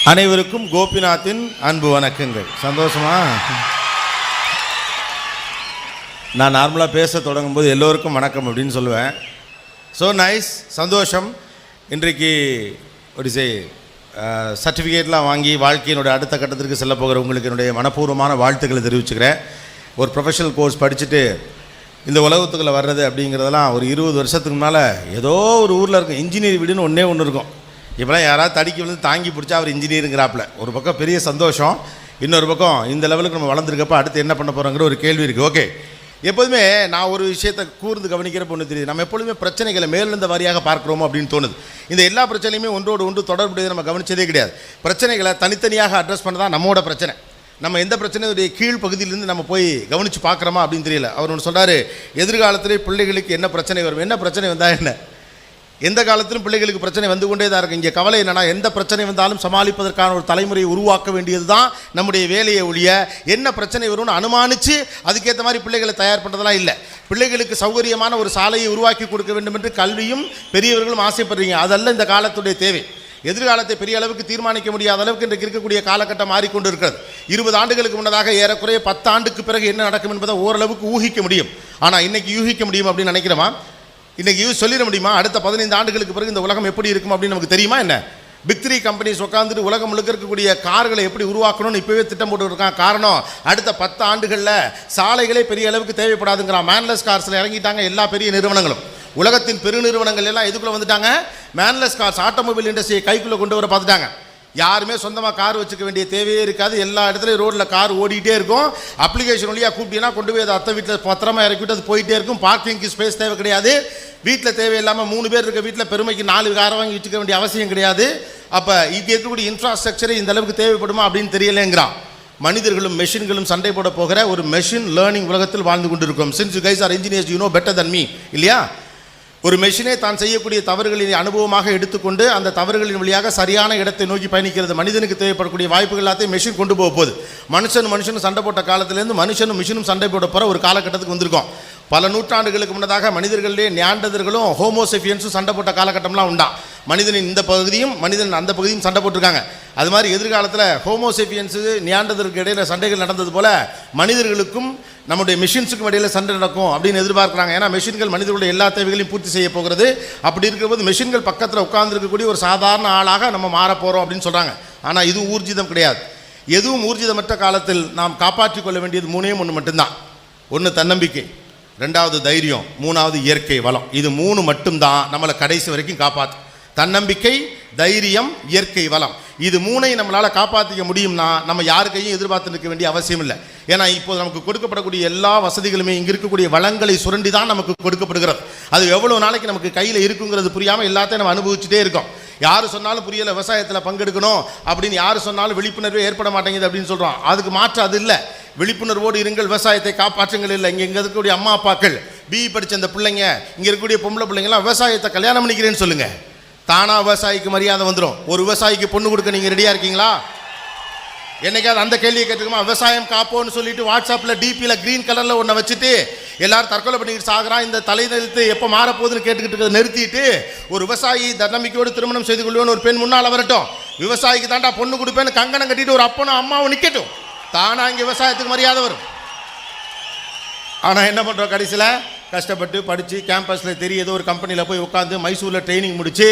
அனைவருக்கும் கோபிநாத்தின் அன்பு வணக்கங்கள். சந்தோஷமா? நான் நார்மலாக பேச தொடங்கும்போது எல்லோருக்கும் வணக்கம் அப்படின்னு சொல்லுவேன். ஸோ நைஸ், சந்தோஷம். இன்றைக்கு ஒரு சர்டிஃபிகேட்லாம் வாங்கி வாழ்க்கையினுடைய அடுத்த கட்டத்திற்கு செல்ல போகிற உங்களுக்கு என்னுடைய மனப்பூர்வமான வாழ்த்துக்களை தெரிவிச்சுக்கிறேன். ஒரு ப்ரொஃபஷனல் கோர்ஸ் படிச்சுட்டு இந்த உலகத்துக்குள்ளே வர்றது அப்படிங்கிறதெல்லாம் ஒரு 20 வருஷத்துக்கு முன்னால் ஏதோ ஒரு ஊரில் இருக்கும் இன்ஜினியர் வீடுன்னு ஒன்று இருக்கும். இப்போலாம் யாராவது தடிக்கி வந்து தாங்கி பிடிச்சா அவர் இன்ஜினியருங்கிறாப்புல. ஒரு பக்கம் பெரிய சந்தோஷம், இன்னொரு பக்கம் இந்த லெவலுக்கு நம்ம வளர்ந்துருக்கப்போ அடுத்து என்ன பண்ண போகிறோங்கிற ஒரு கேள்வி இருக்குது. ஓகே, எப்போதுமே நான் ஒரு விஷயத்தை கூர்ந்து கவனிக்கிறப்ப ஒன்று தெரியுது, நம்ம எப்பொழுதுமே பிரச்சனைகளை மேலிருந்த வாரியாக பார்க்குறோமோ அப்படின்னு தோணுது. இந்த எல்லா பிரச்சனையுமே ஒன்றோடு ஒன்று தொடர்புடையது நம்ம கவனிச்சதே கிடையாது. பிரச்சனைகளை தனித்தனியாக அட்ரஸ் பண்ண தான் நம்மளோட பிரச்சனை. நம்ம எந்த பிரச்சனையுடைய கீழ் பகுதியிலேருந்து நம்ம போய் கவனித்து பார்க்குறோமா அப்படின்னு தெரியல. அவர் ஒன்று சொல்கிறார், எதிர்காலத்திலே பிள்ளைகளுக்கு என்ன பிரச்சனை வரும், என்ன பிரச்சனை வந்தால் என்ன, எந்த காலத்திலும் பிள்ளைகளுக்கு பிரச்சனை வந்து கொண்டே தான் இருக்குது. இங்கே கவலை என்னென்னா, எந்த பிரச்சனை வந்தாலும் சமாளிப்பதற்கான ஒரு தலைமுறையை உருவாக்க வேண்டியது தான் நம்முடைய வேலையை ஒழிய என்ன பிரச்சனை வரும்னு அனுமானித்து அதுக்கேற்ற மாதிரி பிள்ளைகளை தயார் பண்ணுறதெல்லாம் இல்லை. பிள்ளைகளுக்கு சௌகரியமான ஒரு சாலையை உருவாக்கி கொடுக்க வேண்டும் என்று கல்வியும் பெரியவர்களும் ஆசைப்படுறீங்க. அதல்ல இந்த காலத்துடைய தேவை. எதிர்காலத்தை பெரிய அளவுக்கு தீர்மானிக்க முடியாத அளவுக்கு இன்றைக்கு இருக்கக்கூடிய காலகட்டம் மாறிக்கொண்டு இருக்கிறது. 20 ஆண்டுகளுக்கு முன்னதாக ஏறக்குறைய 10 ஆண்டுக்கு பிறகு என்ன நடக்கும் என்பதை ஓரளவுக்கு ஊகிக்க முடியும். ஆனால் இன்றைக்கி யூகிக்க முடியும் அப்படின்னு நினைக்கிறோமா? இன்றைக்கி சொல்லிட முடியுமா அடுத்த 15 ஆண்டுகளுக்கு பிறகு இந்த உலகம் எப்படி இருக்கும் அப்படின்னு நமக்கு தெரியுமா? என்ன பிக் 3 கம்பெனிஸ் உட்காந்துட்டு உலகம் முழுக்க இருக்கக்கூடிய கார்களை எப்படி உருவாக்கணும்னு இப்போவே திட்டம் போட்டு இருக்கான். காரணம், அடுத்த 10 ஆண்டுகளில் சாலைகளே பெரிய அளவுக்கு தேவைப்படாதுங்கிறான். மேன்லெஸ் கார்ஸில் இறங்கிட்டாங்க எல்லா பெரிய நிறுவனங்களும். உலகத்தின் பெருநிறுவனங்கள் எல்லாம் எதுக்குள்ளே வந்துட்டாங்க? மேன்லெஸ் கார்ஸ், ஆட்டோமொபைல் இண்டஸ்ட்ரியை கைக்குள்ளே கொண்டு வர பார்த்துட்டாங்க. யாருமே சொந்தமாக கார் வச்சுக்க வேண்டிய தேவையே இருக்காது. எல்லா இடத்துலையும் ரோட்டில் கார் ஓடிட்டே இருக்கும். அப்ளிகேஷன் வழியாக கூப்பிட்டீங்கன்னா கொண்டு போய் அதை அத்தை வீட்டில் பத்திரமா இறக்கிவிட்டு அது போயிட்டே இருக்கும். பார்க்கிங்க்கு ஸ்பேஸ் தேவை கிடையாது. வீட்டில் தேவையில்லாமல் 3 பேர் இருக்க வீட்டில் பெருமைக்கு 4 காரை வாங்கி வச்சுக்க வேண்டிய அவசியம் கிடையாது. அப்போ இங்கே இருக்கக்கூடிய இன்ஃப்ராஸ்ட்ரக்சரை இந்த அளவுக்கு தேவைப்படுமா அப்படின்னு தெரியலேங்கிறான். மனிதர்களும் மெஷின்களும் சண்டை போட போகிற ஒரு மெஷின் லேர்னிங் உலகத்தில் வாழ்ந்து கொண்டு இருக்கோம். Since you guys are engineers, you know better than me, இல்லையா? ஒரு மெஷினே தான் செய்யக்கூடிய தவறுகளின் அனுபவமாக எடுத்துக்கொண்டு அந்த தவறுகளின் வழியாக சரியான இடத்தை நோக்கி பயணிக்கிறது. மனிதனுக்கு தேவைப்படக்கூடிய வாய்ப்புகள் எல்லாத்தையும் மெஷின் கொண்டு போக போகுது. மனுஷனும் சண்டை போட்ட காலத்திலேருந்து மனுஷனும் மிஷினும் சண்டை போட போகிற ஒரு காலகட்டத்துக்கு வந்திருக்கோம். பல நூற்றாண்டுகளுக்கு முன்னதாக மனிதர்களிலே நியாண்டதர்களும் ஹோமோசெஃபியன்ஸும் சண்டை போட்ட காலகட்டம்லாம் உண்டா. மனிதனின் இந்த பகுதியும் மனிதன் அந்த பகுதியும் சண்டை போட்டிருக்காங்க. அது மாதிரி எதிர்காலத்தில் ஹோமோசெஃபியன்ஸு நியாண்டதற்கு இடையில சண்டைகள் நடந்தது போல் மனிதர்களுக்கும் நம்முடைய மிஷின்ஸுக்கும் இடையில் சண்டை நடக்கும் அப்படின்னு எதிர்பார்க்குறாங்க. ஏன்னா மெஷின்கள் மனிதர்களுடைய எல்லா தேவைகளையும் பூர்த்தி செய்ய போகிறது. அப்படி இருக்கிறபோது மெஷின்கள் பக்கத்தில் உட்கார்ந்துருக்கக்கூடிய ஒரு சாதாரண ஆளாக நம்ம மாறப்போகிறோம் அப்படின்னு சொல்கிறாங்க. ஆனால் இதுவும் ஊர்ஜிதம் கிடையாது. எதுவும் ஊர்ஜிதமற்ற காலத்தில் நாம் காப்பாற்றிக் கொள்ள வேண்டியது 3 மட்டும்தான். 1 தன்னம்பிக்கை, 2வது தைரியம், 3வது இயற்கை வளம். இது 3 மட்டும்தான் நம்மளை கடைசி வரைக்கும் காப்பாற்றும். தன்னம்பிக்கை, தைரியம், இயற்கை வளம். இது 3ஐ நம்மளால் காப்பாற்றிக்க முடியும்னா நம்ம யாருக்கையும் எதிர்பார்த்து நிற்க வேண்டிய அவசியம் இல்லை. ஏன்னா இப்போது நமக்கு கொடுக்கப்படக்கூடிய எல்லா வசதிகளுமே இங்கே இருக்கக்கூடிய வளங்களை சுரண்டி தான் நமக்கு கொடுக்கப்படுகிறது. அது எவ்வளோ நாளைக்கு நமக்கு கையில் இருக்குங்கிறது புரியாமல் எல்லாத்தையும் நம்ம அனுபவிச்சுட்டே இருக்கோம். யார் சொன்னாலும் புரியலை, விவசாயத்தில் பங்கெடுக்கணும் அப்படின்னு யார் சொன்னாலும் விழிப்புணர்வே ஏற்பட மாட்டேங்குது அப்படின்னு சொல்கிறோம். அதுக்கு மாற்று அது இல்லை. விழிப்புணர்வோடு இருங்கள், விவசாயத்தை காப்பாற்றுங்கள் இல்லை. இங்கே இருக்கக்கூடிய அம்மா அப்பாக்கள், பிஇ படித்த அந்த பிள்ளைங்க, இங்கே இருக்கக்கூடிய பொம்பளை பிள்ளைங்களாம் விவசாயத்தை கல்யாணம் பண்ணிக்கிறேன்னு சொல்லுங்கள். தானாக விவசாயிக்கு மரியாதை வந்துடும். ஒரு விவசாயிக்கு பொண்ணு கொடுக்க நீங்கள் ரெடியாக இருக்கீங்களா? என்னைக்காவது அந்த கேள்வியை கேட்டுக்குமா? விவசாயம் காப்போன்னு சொல்லிட்டு வாட்ஸ்அப்பில் டிபியில் க்ரீன் கலரில் ஒன்றை வச்சுட்டு எல்லாரும் தற்கொலை பண்ணிக்கிட்டு சாகுறான். இந்த தலைநிறுத்து எப்போ மாறப்போகுதுன்னு கேட்டுக்கிட்டு இருக்கிறத நிறுத்திட்டு ஒரு விவசாயி தன்னம்பிக்கையோடு திருமணம் செய்து கொள்வேன்னு ஒரு பெண் முன்னால் வரட்டும். விவசாயிக்கு தாண்டா பொண்ணு கொடுப்பேன்னு கங்கணம் கட்டிட்டு ஒரு அப்பனும் அம்மாவும் நிற்கட்டும். தானாக இங்கே விவசாயத்துக்கு மரியாதை வரும். ஆனால் என்ன பண்ணுறோம்? கடைசியில் கஷ்டப்பட்டு படித்து கேம்பஸில் ஏதோ ஒரு கம்பெனியில் போய் உட்காந்து மைசூரில் ட்ரைனிங் முடித்து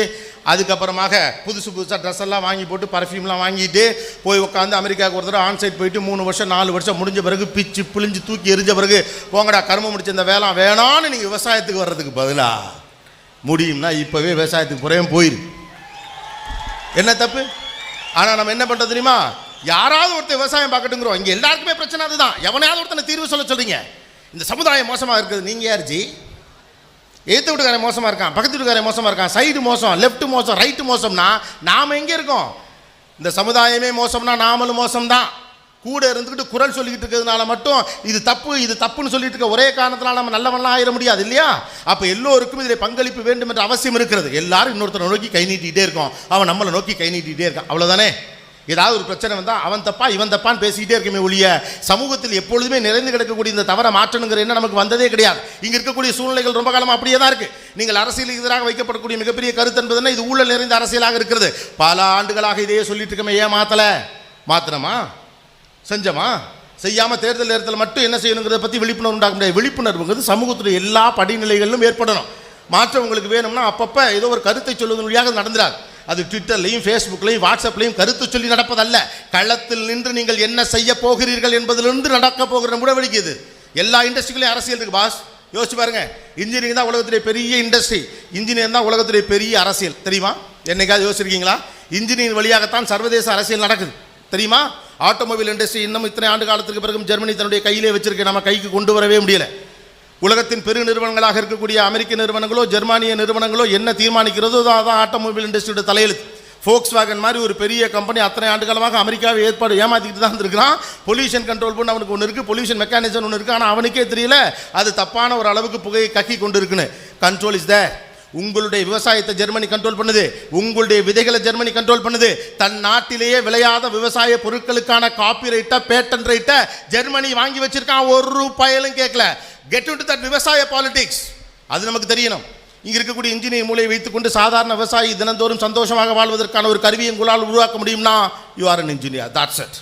அதுக்கப்புறமாக புதுசாக ட்ரெஸ் எல்லாம் வாங்கி போட்டு பர்ஃப்யூம்லாம் வாங்கிட்டு போய் உட்காந்து அமெரிக்காவுக்கு ஒரு தடவை ஆன்சைட் போயிட்டு 3 வருஷம் 4 வருஷம் முடிஞ்ச பிறகு பிச்சு பிழிஞ்சு தூக்கி எரிஞ்ச பிறகு போங்கடா கர்மம் முடிச்ச இந்த வேலை வேணான்னு நீங்கள் விவசாயத்துக்கு வர்றதுக்கு பதிலாக முடியும்னா இப்போவே விவசாயத்துக்கு புறையும் போயிரு. என்ன தப்பு? ஆனால் நம்ம என்ன பண்ணுறது தெரியுமா? யாராவது ஒருத்தர் விவசாயம் பார்க்கட்டுங்கிறோம். இங்கே எல்லாருக்குமே பிரச்சனை அதுதான். எவனையாவது ஒருத்தனை தீர்வு சொல்கிறீங்க. இந்த சமுதாயம் மோசமாக இருக்குது. நீங்கள் யார் ஜி? எதிர்த்து வீட்டுக்காரன் மோசமாக இருக்கான், பக்கத்து வீட்டுக்காரன் மோசமாக இருக்கான், சைடு மோசம், லெஃப்ட் மோசம், ரைட்டு மோசம்னா நாம் எங்கே இருக்கோம்? இந்த சமுதாயமே மோசம்னா நாமளும் மோசம்தான். கூட இருந்துக்கிட்டு குரல் சொல்லிக்கிட்டு இருக்கிறதுனால மட்டும் இது தப்புன்னு சொல்லிட்டு இருக்க ஒரே காரணத்தினால நம்ம நல்லவன்லாம் ஆயிட முடியாது இல்லையா? அப்போ எல்லோருக்கும் இதில் பங்களிப்பு வேண்டும் என்ற அவசியம் இருக்கிறது. எல்லாரும் இன்னொருத்தரை நோக்கி கை நீட்டிகிட்டே இருக்கோம், அவன் நம்மளை நோக்கி கை நீட்டிகிட்டே இருக்கான். அவ்வளோதானே? ஏதாவது ஒரு பிரச்சனை வந்தால் அவன் தப்பா இவன் தப்பான்னு பேசிக்கிட்டே இருக்குமே ஒழிய சமூகத்தில் எப்பொழுதுமே நிறைந்து கிடக்கக்கூடிய இந்த தவறை மாற்றணுங்கிற என்ன நமக்கு வந்ததே கிடையாது. இங்கே இருக்கக்கூடிய சூழ்நிலைகள் ரொம்ப காலமாக அப்படியே தான் இருக்குது. நீங்கள் அரசியலுக்கு எதிராக வைக்கப்படக்கூடிய மிகப்பெரிய கருத்து என்பதுன்னா இது ஊழல் நிறைந்த அரசியலாக இருக்கிறது. பல ஆண்டுகளாக இதையே சொல்லிட்டு இருக்கமே, ஏன் மாற்றலை? மாத்திரமா? செஞ்சமா? செய்யாமல் தேர்தல் நேரத்தில் மட்டும் என்ன செய்யணுங்கிறத பற்றி விழிப்புணர்வு உண்டாக்க முடியாது. விழிப்புணர்வுங்கிறது சமூகத்துடைய எல்லா படிநிலைகளிலும் ஏற்படணும். மாற்றம் உங்களுக்கு வேணும்னா அப்பப்போ ஏதோ ஒரு கருத்தை சொல்வதன் வழியாக நடந்துடாது. அது ட்விட்டர்லையும் ஃபேஸ்புக்லையும் வாட்ஸ்அப்லையும் கருத்து சொல்லி நடப்பதல்ல. களத்தில் நின்று நீங்கள் என்ன செய்ய போகிறீர்கள் என்பதிலிருந்து நடக்க போகிற முடிவெடுக்குது. எல்லா இண்டஸ்ட்ரிகளையும் அரசியல் இருக்குது பாஸ். யோசிச்சு பாருங்க. இன்ஜினியரிங் தான் உலகத்துடைய பெரிய இண்டஸ்ட்ரி, இன்ஜினியர் தான் உலகத்துடைய பெரிய அரசியல். தெரியுமா? என்னைக்காவது யோசிச்சிருக்கீங்களா? இன்ஜினியரிங் வழியாகத்தான் சர்வதேச அரசியல் நடக்குது. தெரியுமா? ஆட்டோமொபைல் இண்டஸ்ட்ரி இன்னும் இத்தனை ஆண்டு காலத்துக்கு பிறகு ஜெர்மனி தன்னுடைய கையிலே வச்சிருக்க, நம்ம கைக்கு கொண்டு வரவே முடியல. உலகத்தின் பெரு நிறுவனங்களாக இருக்கக்கூடிய அமெரிக்க நிறுவனங்களோ ஜெர்மானிய நிறுவனங்களோ என்ன தீர்மானிக்கிறதோ அதான் ஆட்டோமொபைல் இண்டஸ்ட்ரியோட தலையெழுத்து. ஃபோக்ஸ்வாகன் மாதிரி ஒரு பெரிய கம்பெனி அத்தனை ஆண்டு காலமாக அமெரிக்காவை ஏமாற்றிக்கிட்டு தான் இருந்திருக்கிறான். பொல்யூஷன் கண்ட்ரோல் பண்ண அவனுக்கு ஒன்று இருக்குது, பொல்யூஷன் மெக்கானிசம் ஒன்று இருக்குது. ஆனால் அவனுக்கே தெரியல அது தப்பான ஒரு அளவுக்கு புகையை கக்கி கொண்டு இருக்குன்னு. Control is there. உங்களுடைய விவசாயத்தை ஜெர்மனி கண்ட்ரோல் பண்ணுது, உங்களுடைய விதைகளை ஜெர்மனி கண்ட்ரோல் பண்ணுது. தன் நாட்டிலேயே விளையாத விவசாய பொருட்களுக்கான காப்பிரைட்டை பேட்டன் ரைட்டை ஜெர்மனி வாங்கி வச்சிருக்கான். ஒரு பயலும் கேட்கல. கெட் இன்டு தட் விவசாய பாலிடிக்ஸ். அது நமக்கு தெரியணும். இங்கே இருக்கக்கூடிய இன்ஜினியர் மூலையை வைத்துக்கொண்டு சாதாரண விவசாயி தினந்தோறும் சந்தோஷமாக வாழ்வதற்கான ஒரு கருவியை உங்களால் உருவாக்க முடியும்னா you are an engineer. That's it.